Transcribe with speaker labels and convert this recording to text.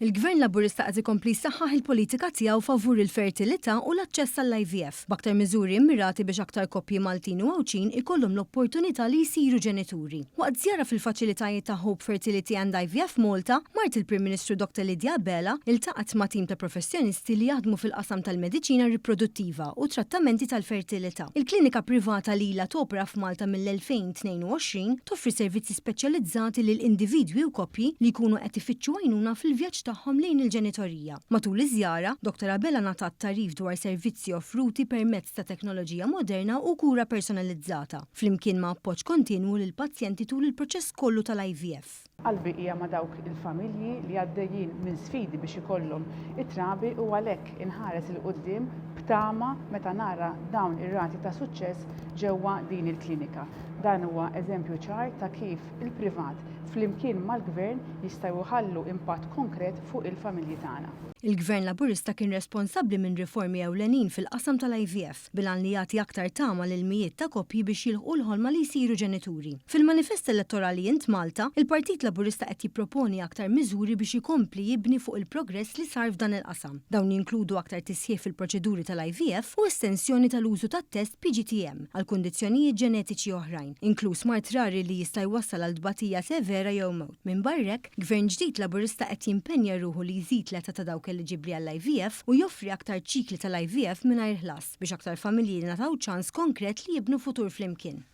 Speaker 1: Il-Gvern Laburista qed ikompli jsaħħaħ il-politika tiegħu favur il-fertilità u l-aċċess għall-IVF b'aktar miżuri immirati biex aktar koppji Maltin u Għawċin ikollhom l-opportunità li jsiru ġenituri. Waqt żjara fil-faċilitajiet ta' Hope Fertility and IVF Malta, mart il-Prim Ministru Dr. Lidja Bela iltaqat ma' tim ta' professjonisti li jaħdmu fil-qasam tal-mediċina riproduttiva u trattamenti tal-fertilità. Il-klinika privata li ilha topra f'Malta mill-2022 toffri servizzi speċjalizzati lil individwi u koppji li jkunu qed ifittxu għajnuna fil-vjaġġ tagħhom lejn il-ġenitorija. Matul iż-żjara, Dr. Bela ngħatat tarif dwar servizzi offruti permezz ta' teknoloġija moderna u kura personalizzata, flimkien ma' appoġġ kontinwu lil pazjenti tul il-proċess kollu tal-IVF.
Speaker 2: Qalbi hija ma' dawk il-familji li għaddejjin minn sfidi biex ikollhom it-trabi u għalhekk inħares il qudiem b'tama meta nara dawn ir-rati ta' suċċess ġewwa din il-klinika. Dan huwa eżempju ċar ta' kif il-privat flimkien mal-Gvern jistgħu jħallu impatt konkret fuq il-familji tagħna.
Speaker 1: Il-Gvern Laburista kien responsabbli minn riformi ewlenin fil-qasam tal-IVF bilan li jagħti aktar tama lil mijiet ta' koppji biex jilħqu l-ħolma li jsiru ġenituri. Fil-manifest elettorali int Malta, il-Partit Laburista qed jipproponi aktar miżuri biex ikompli jibni fuq il-progress li sar f'dan il-qasam. Dawn jinkludu aktar tisħiħ fil-proċeduri tal-IVF u estensjoni tal-użu tat-test PGTM għal kundizzjonijiet ġenetiċi oħrajn, inkluż mart rari li jista' jwassal għal tbatija severa jew mewt. Minn barrek, Gvern ġdid Laburista qed jimpenja ruħu li jżid l-età ta' dawk eliġibbli għall-IVF u joffri aktar ċikli tal-IVF mingħajr ħlas biex aktar familji nataw ċans konkret li jibnu futur flimkien.